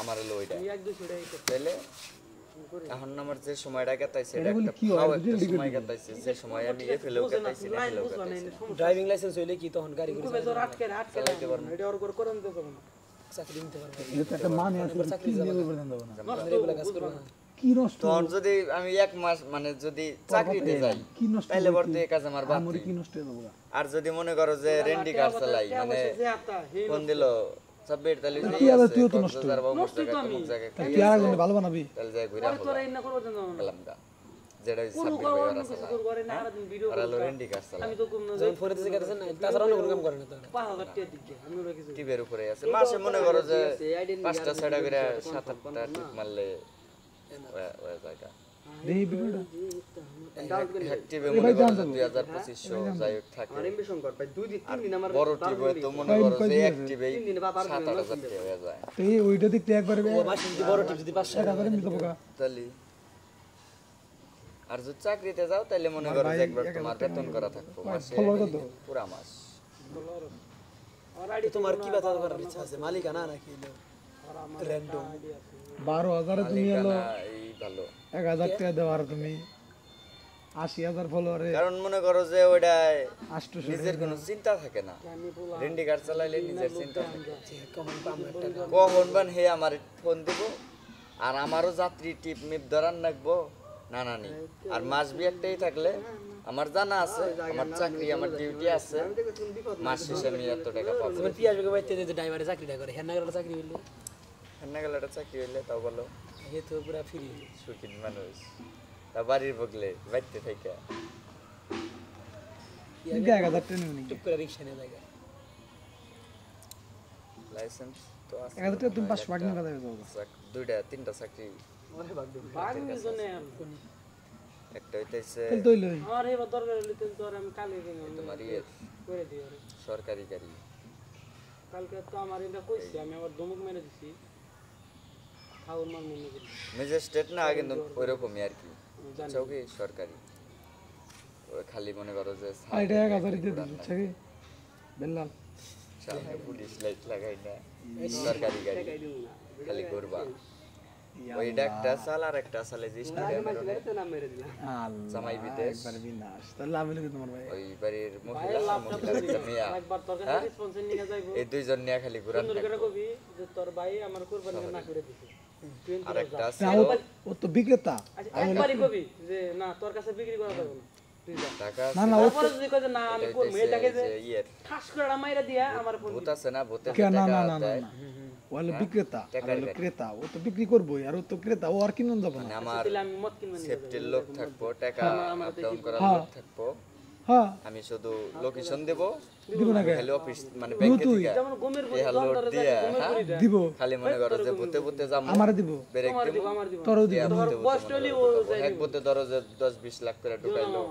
আমার হলো ওইটা তাহলে এখন আমার যে সময়টা কাটাইছে এটা একটা সময় কাটাইছে যে সময় আমি ফেলেও কাটাইছি না ফেলেও কাটাইছি ড্রাইভিং লাইসেন্স হইলে কি তখন গাড়ি করে চালাইতে পারবো এটা আর করে করেন তো কেমন চাকরি নিতে পারবে এটা একটা মানে আছে কি নিয়ে পর্যন্ত দেব না আমাদের এগুলা কাজ করবে না কি নষ্ট তখন যদি আমি এক মাস মানে যদি চাকরিতে যাই কি নষ্ট তাহলে বর্তে এই কাজ আমার বাদ আমরি কি নষ্ট হয়ে যাবো আর যদি মনে করো যে রেন্ডি কার চালাই মানে ফোন দিল সাবমিট তাহলে কি আর তুইও তো নষ্ট তুই আর আগুন ভালো বানাবি তাহলে যাই ঘুরে তোরা ইন্না করব জানো গেলাম গা যেটা সাবমিট হয়ে গেছে করে না আর দিন ভিডিও আর হলো রেন্ডি কার চালাই আমি তো কম না যখন ফোনে থেকে গেছেন তাছাড়া অন্য কোনো কাম করে না তো 5000 টাকা দিকে আমি ওরা কিছু টিভির উপরে আছে মাসে মনে করো যে 5টা 6টা করে 7-8টা টিপ মারলে ওই জায়গা দেই ভিডিওটা টিভি মনে করো যে 2025 যাই হোক থাকে আর এমবি শঙ্কর ভাই 2 দিন 3 দিন আমার বড় টিভি তো মনে করো যে এক টিভি 7-8 টাকা হয়ে যায় এই ওইটা দেখতে একবারে ও মাসে যদি বড় টিপ যদি 500 টাকা করে নিতে বকা তাহলে আর যদি চাকরিতে যাও তাহলে মনে করো যে একবার তোমার বেতন করা থাকবো মাসে পুরো মাস আর আইডি তোমার কি বাতা করার ইচ্ছা আছে মালিকানা নাকি র‍্যান্ডম 12000 তুমি হলো এই ভালো 1000 টাকা দাও আর তুমি 80000 ফলোয়ারে কারণ মনে করো যে ওইটা 800 নিজের কোনো চিন্তা থাকে না রেন্ডি কার চালাইলে নিজের চিন্তা থাকে কখন পাম একটা কখন বান হে আমার ফোন দিব আর আমারও যাত্রী টিপ মিপ ধরান রাখবো না না নি আর মাস বি একটাই থাকলে আমার জানা আছে আমার চাকরি আমার ডিউটি আছে মাস শেষে আমি এত টাকা পাবো তুমি পিয়াজ বেগে বাইতে যে ড্রাইভারে চাকরিটা করে হেনা গেল চাকরি হইলো হেন্না গেলে একটা চাকরি হইলে তাও বলো হে তো পুরা ফ্রি সুখিন মানুষ তা বাড়ির বগলে বাইতে থেকে 1000 টাকা নিও টুক করে রিকশা নিয়ে যায় লাইসেন্স তো আছে 1000 টাকা তুমি 5 ভাগ নিয়ে কথা যাও দুইটা তিনটা চাকরি ওরে বাগনির জন্য একটা হইতেছে তেল তৈল আমার এই দরকার হলে তেল তো আর আমি কালে তোমার ইয়ে করে দিই আরে সরকারি গাড়ি কালকে তো আমার এটা কইছি আমি আবার ধমক মেরে দিছি খাওয়ার মান মনে করি ম্যাজিস্ট্রেট না কিন্তু ওইরকমই আর কি চৌকি সরকারি ওই খালি মনে করো যে এটা 1000 দিয়ে দিচ্ছ কি বেলাল সামনে পুলিশ লাইট লাগাই না সরকারি গাড়ি খালি ঘুরবা ওই একটা সাল আর একটা সালে যে স্টুডেন্ট নাম মেরে দিলাম জামাই বিদেশ একবারে বিনাশ তাহলে আমি লিখে তোমার ভাই ওই বাড়ির মহিলা একটা মেয়া একবার তোর কাছে রেসপন্সিবল নিয়ে যাইবো এই দুইজন নিয়ে খালি ঘুরান সুন্দর করে কবি যে তোর ভাই আমার কুরবানি না করে দিছে আর একটা আছে ও তো বিক্রেতা আচ্ছা একবারই কবি যে না তোর কাছে বিক্রি করা যাবে না তুই যা টাকা না না তারপরে যদি কয় যে না আমি করব এটাকে যে ইয়ের ঠাস করে মাইরা দিয়া আমার ফোন ভূত আছে না ভূতের কে না টাকা না না না দেয়। না ও হলো বিক্রেতা আর টাকার হলো গাড়ি। ক্রেতা ও তো বিক্রি করবোই আর ও তো ক্রেতা ও আর কিনুন যাব না মানে আমার দিলে আমি মত কিনব নিয়ে সেফটির লোক থাকবো টাকা আপ ডাউন করার হ্যাঁ। লোক থাকবো হ্যাঁ আমি শুধু লোকেশন দেব দিব না কে খালি অফিস মানে ব্যাংকে থেকে যেমন গমের এই লোড দিয়ে হ্যাঁ, দিব খালি মনে করো যে ভূতে ভূতে যাবো আমারে দিব ব্রেক দেব আমার দিব তোরও দিব ভূতে ভূতে বয়স টলি ও এক ভূতে ধরো যে 10-20 লাখ করে ঢুকাইলো